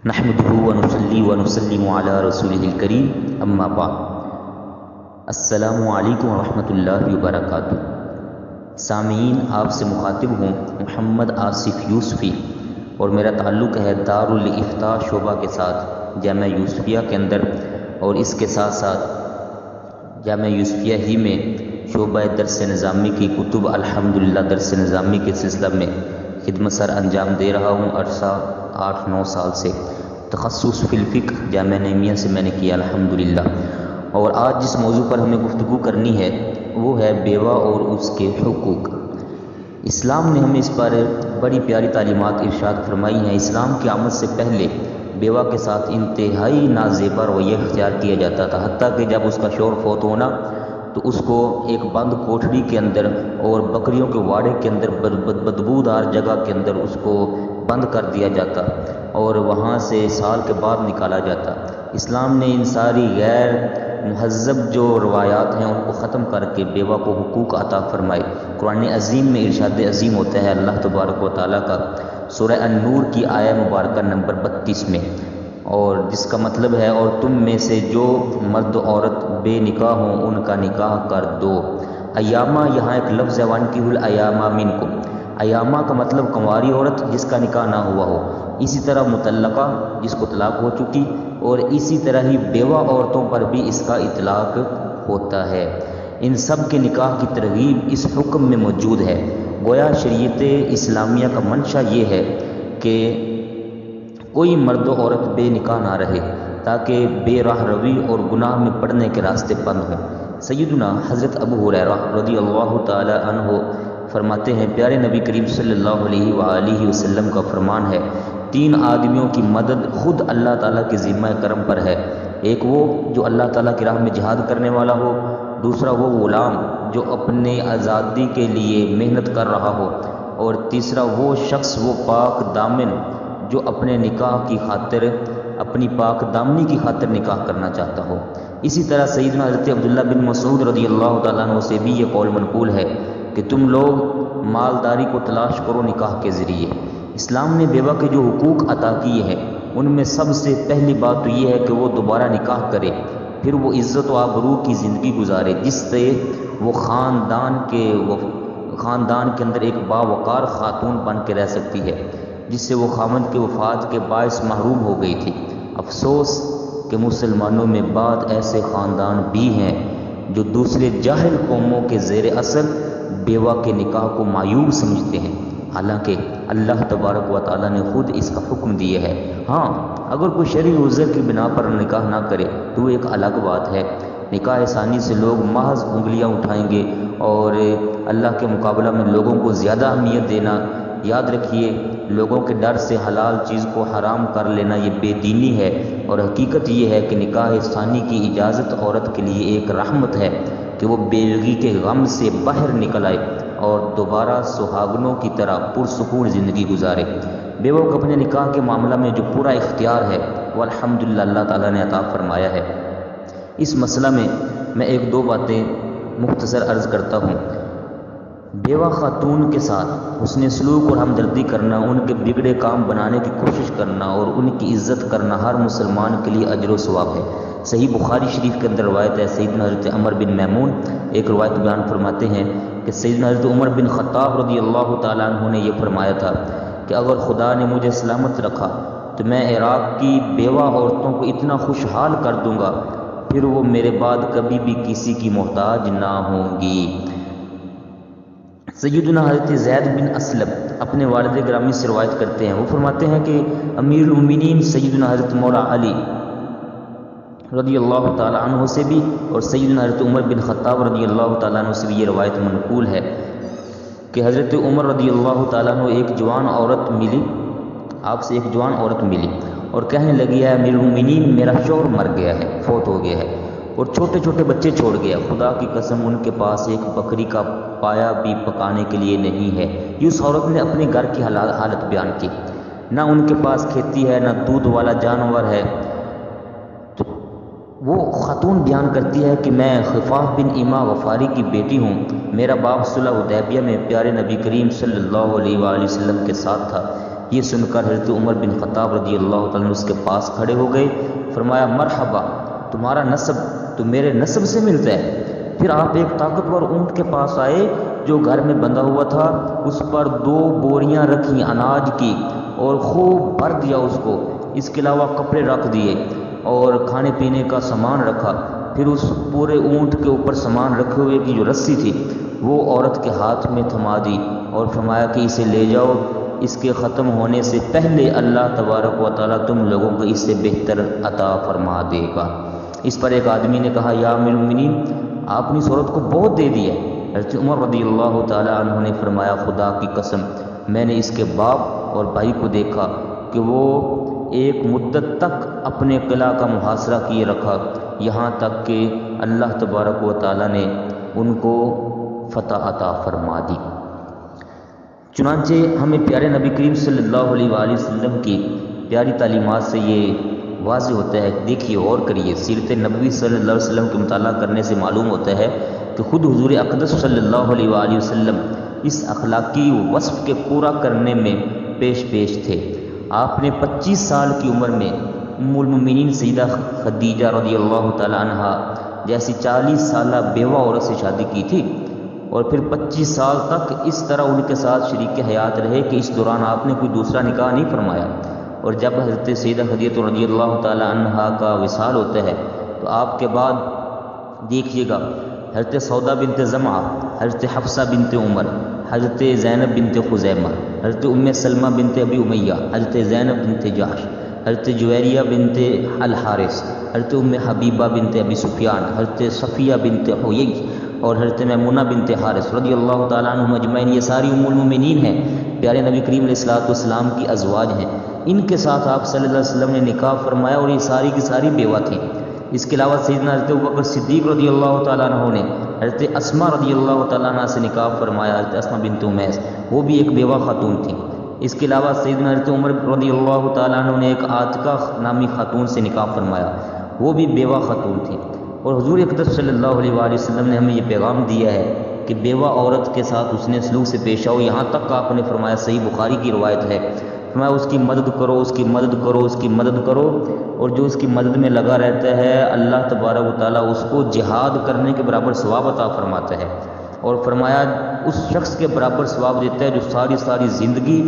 نحمده ونصلي ونسلم على رسوله الكريم اما بعد السلام علیکم ورحمۃ اللہ وبرکاتہ۔ سامعین، آپ سے مخاطب ہوں محمد آصف یوسفی، اور میرا تعلق ہے دارالفتاء شعبہ کے ساتھ جامعہ یوسفیہ کے اندر، اور اس کے ساتھ ساتھ جامعہ یوسفیہ ہی میں شعبہ درس نظامی کی کتب الحمدللہ درس نظامی کے سلسلہ میں خدمت سر انجام دے رہا ہوں۔ عرصہ 8-9 سال سے تخصص فی الفقہ جامعہ نعیمیہ سے میں نے کیا الحمدللہ۔ اور آج جس موضوع پر ہمیں گفتگو کرنی ہے وہ ہے بیوہ اور اس کے حقوق۔ اسلام نے ہمیں اس پر بڑی پیاری تعلیمات ارشاد فرمائی ہیں۔ اسلام کی آمد سے پہلے بیوہ کے ساتھ انتہائی نازیبا رویہ اختیار کیا جاتا تھا، حتیٰ کہ جب اس کا شوہر فوت ہونا تو اس کو ایک بند کوٹھڑی کے اندر اور بکریوں کے واڑے کے اندر بدبودار جگہ کے اندر اس کو بند کر دیا جاتا اور وہاں سے سال کے بعد نکالا جاتا۔ اسلام نے ان ساری غیر مہذب جو روایات ہیں ان کو ختم کر کے بیوہ کو حقوق عطا فرمائے۔ قرآن عظیم میں ارشاد عظیم ہوتا ہے اللہ تبارک و تعالیٰ کا سورہ النور کی آیہ مبارکہ نمبر 32 میں، اور جس کا مطلب ہے اور تم میں سے جو مرد عورت بے نکاح ہوں ان کا نکاح کر دو۔ ایامہ یہاں ایک لفظ ہے، وانکحوا الایام منکم۔ ایامہ کا مطلب کنواری عورت جس کا نکاح نہ ہوا ہو، اسی طرح مطلقہ جس کو طلاق ہو چکی، اور اسی طرح ہی بیوہ عورتوں پر بھی اس کا اطلاق ہوتا ہے۔ ان سب کے نکاح کی ترغیب اس حکم میں موجود ہے۔ گویا شریعت اسلامیہ کا منشا یہ ہے کہ کوئی مرد و عورت بے نکاح نہ رہے تاکہ بے راہ روی اور گناہ میں پڑنے کے راستے بند ہوں۔ سیدنا حضرت ابو ہریرہ رضی اللہ تعالی عنہ فرماتے ہیں، پیارے نبی کریم صلی اللہ علیہ وآلہ وسلم کا فرمان ہے، 3 آدمیوں کی مدد خود اللہ تعالیٰ کے ذمہ کرم پر ہے۔ ایک وہ جو اللہ تعالیٰ کی راہ میں جہاد کرنے والا ہو، دوسرا وہ غلام جو اپنے آزادی کے لیے محنت کر رہا ہو، اور تیسرا وہ شخص، وہ پاک دامن جو اپنے نکاح کی خاطر، اپنی پاک دامنی کی خاطر نکاح کرنا چاہتا ہو۔ اسی طرح سیدنا حضرت عبداللہ بن مسعود رضی اللہ تعالیٰ عنہ سے بھی یہ قول منقول ہے کہ تم لوگ مالداری کو تلاش کرو نکاح کے ذریعے۔ اسلام نے بیوہ کے جو حقوق عطا کیے ہیں ان میں سب سے پہلی بات تو یہ ہے کہ وہ دوبارہ نکاح کرے، پھر وہ عزت و آبرو کی زندگی گزارے جس سے وہ خاندان کے اندر ایک باوقار خاتون بن کے رہ سکتی ہے، جس سے وہ خاوند کے وفات کے باعث محروم ہو گئی تھی۔ افسوس کہ مسلمانوں میں بعض ایسے خاندان بھی ہیں جو دوسرے جاہل قوموں کے زیر اثر بیوہ کے نکاح کو معیوب سمجھتے ہیں، حالانکہ اللہ تبارک و تعالیٰ نے خود اس کا حکم دیا ہے۔ ہاں، اگر کوئی شرعی عذر کی بنا پر نکاح نہ کرے تو وہ ایک الگ بات ہے۔ نکاح ثانی سے لوگ محض انگلیاں اٹھائیں گے اور اللہ کے مقابلہ میں لوگوں کو زیادہ اہمیت دینا، یاد رکھیے لوگوں کے ڈر سے حلال چیز کو حرام کر لینا یہ بے دینی ہے، اور حقیقت یہ ہے کہ نکاح ثانی کی اجازت عورت کے لیے ایک رحمت ہے کہ وہ بیوگی کے غم سے باہر نکل آئے اور دوبارہ سہاگنوں کی طرح پرسکون زندگی گزارے۔ بیوہ کو اپنے نکاح کے معاملہ میں جو پورا اختیار ہے وہ الحمدللہ اللہ تعالیٰ نے عطا فرمایا ہے۔ اس مسئلہ میں میں 1-2 باتیں مختصر عرض کرتا ہوں۔ بیوہ خاتون کے ساتھ حسن سلوک اور ہمدردی کرنا، ان کے بگڑے کام بنانے کی کوشش کرنا اور ان کی عزت کرنا ہر مسلمان کے لیے اجر و ثواب ہے۔ صحیح بخاری شریف کے اندر روایت ہے، سیدنا حضرت عمر بن میمون ایک روایت بیان فرماتے ہیں کہ سیدنا حضرت عمر بن خطاب رضی اللہ تعالیٰ عنہ نے یہ فرمایا تھا کہ اگر خدا نے مجھے سلامت رکھا تو میں عراق کی بیوہ عورتوں کو اتنا خوشحال کر دوں گا پھر وہ میرے بعد کبھی بھی کسی کی محتاج نہ ہوں گی۔ سیدنا حضرت زید بن اسلم اپنے والد گرامی سے روایت کرتے ہیں، وہ فرماتے ہیں کہ امیر المومنین سیدنا حضرت مولا علی رضی اللہ تعالیٰ عنہ سے بھی اور سیدنا حضرت عمر بن خطاب رضی اللہ تعالیٰ عنہ سے بھی یہ روایت منقول ہے کہ حضرت عمر رضی اللہ تعالیٰ عنہ ایک جوان عورت ملی، آپ سے ایک جوان عورت ملی اور کہنے لگی ہے امیر المومنین میرا شوہر مر گیا ہے، فوت ہو گیا ہے اور چھوٹے چھوٹے بچے چھوڑ گیا، خدا کی قسم ان کے پاس ایک بکری کا پایا بھی پکانے کے لیے نہیں ہے۔ یہ اس عورت نے اپنے گھر کی حالت بیان کی، نہ ان کے پاس کھیتی ہے، نہ دودھ والا جانور ہے۔ تو وہ خاتون بیان کرتی ہے کہ میں خفاف بن ایما غفاری کی بیٹی ہوں، میرا باپ صلح حدیبیہ میں پیارے نبی کریم صلی اللہ علیہ وآلہ وسلم کے ساتھ تھا، یہ سن کر حضرت عمر بن خطاب رضی اللہ تعالیٰ عنہ اس کے پاس کھڑے ہو گئے، فرمایا مرحبا، تمہارا نسب تو میرے نسب سے ملتا ہے۔ پھر آپ ایک طاقتور اونٹ کے پاس آئے جو گھر میں بندھا ہوا تھا، اس پر 2 بوریاں رکھیں اناج کی اور خوب بھر دیا اس کو، اس کے علاوہ کپڑے رکھ دیے اور کھانے پینے کا سامان رکھا۔ پھر اس پورے اونٹ کے اوپر سامان رکھے ہوئے کی جو رسی تھی وہ عورت کے ہاتھ میں تھما دی اور فرمایا کہ اسے لے جاؤ، اس کے ختم ہونے سے پہلے اللہ تبارک و تعالیٰ تم لوگوں کو اس سے بہتر عطا فرما دے گا۔ اس پر ایک آدمی نے کہا یا امیر المومنین، آپ نے اس عورت کو بہت دے دیا۔ حضرت عمر رضی اللہ تعالیٰ عنہ نے فرمایا خدا کی قسم، میں نے اس کے باپ اور بھائی کو دیکھا کہ وہ ایک مدت تک اپنے قلعہ کا محاصرہ کیے رکھا، یہاں تک کہ اللہ تبارک و تعالیٰ نے ان کو فتح عطا فرما دی۔ چنانچہ ہمیں پیارے نبی کریم صلی اللہ علیہ وآلہ وسلم کی پیاری تعلیمات سے یہ واضح ہوتا ہے، دیکھیے اور کریے، سیرت نبوی صلی اللہ علیہ وسلم کا مطالعہ کرنے سے معلوم ہوتا ہے کہ خود حضور اقدس صلی اللہ علیہ وآلہ وسلم اس اخلاقی وصف کے پورا کرنے میں پیش تھے۔ آپ نے 25 سال کی عمر میں ام المومنین سیدہ خدیجہ رضی اللہ تعالی عنہا جیسی 40 سالہ بیوہ عورت سے شادی کی تھی، اور پھر 25 سال تک اس طرح ان کے ساتھ شریک حیات رہے کہ اس دوران آپ نے کوئی دوسرا نکاح نہیں فرمایا۔ اور جب حضرت سیدہ خدیجہ رضی اللہ تعالی عنہا کا وصال ہوتا ہے تو آپ کے بعد دیکھیے گا حضرت سودا بنت زمعہ، حضرت حفصہ بنت عمر، حضرت زینب بنت خزیمہ، حضرت ام سلمہ بنت ابی امیہ، حضرت زینب بنت جحش، حضرت جویریہ بنت الحارث، حضرت ام حبیبہ بنت ابی سفیان، حضرت صفیہ بنت حیی اور حضرت میمونہ بنت حارث رضی اللہ تعالیٰ عنہم اجمعین، یہ ساری ام المومنین ہیں، پیارے نبی کریم علیہ الصلوۃ والسلام کی ازواج ہیں۔ ان کے ساتھ آپ صلی اللہ علیہ وسلم نے نکاح فرمایا اور یہ ساری کی ساری بیوہ تھیں۔ اس کے علاوہ سیدنا حضرت ابوبکر صدیق رضی اللہ تعالیٰ عنہ نے حضرت اسماء رضی اللہ تعالیٰ عنہ سے نکاح فرمایا، حضرت اسماء بنت امیس، وہ بھی ایک بیوہ خاتون تھیں۔ اس کے علاوہ سیدنا حضرت عمر رضی اللہ تعالیٰ عنہ نے ایک عاتقہ نامی خاتون سے نکاح فرمایا، وہ بھی بیوہ خاتون تھیں۔ اور حضور اقدس صلی اللہ علیہ وآلہ وسلم نے ہمیں یہ پیغام دیا ہے کہ بیوہ عورت کے ساتھ حسن سلوک سے پیش آؤ، یہاں تک آپ نے فرمایا، صحیح بخاری کی روایت ہے، فرمایا اس کی مدد کرو، اس کی مدد کرو، اس کی مدد کرو، اور جو اس کی مدد میں لگا رہتا ہے اللہ تبارک و تعالیٰ اس کو جہاد کرنے کے برابر ثواب عطا فرماتا ہے، اور فرمایا اس شخص کے برابر ثواب دیتا ہے جو ساری زندگی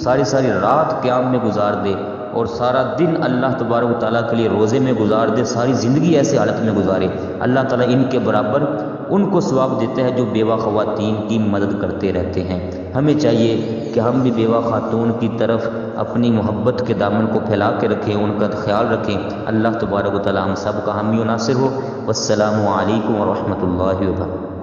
ساری رات قیام میں گزار دے اور سارا دن اللہ تبارک و تعالیٰ کے لیے روزے میں گزار دے، ساری زندگی ایسے حالت میں گزارے، اللہ تعالیٰ ان کے برابر ان کو ثواب دیتا ہے جو بیوہ خواتین کی مدد کرتے رہتے ہیں۔ ہمیں چاہیے کہ ہم بھی بیوہ خاتون کی طرف اپنی محبت کے دامن کو پھیلا کے رکھیں، ان کا خیال رکھیں۔ اللہ تبارک و تعالیٰ ہم سب کا حامی و ناصر ہو۔ والسلام علیکم ورحمۃ اللہ وبرکاتہ۔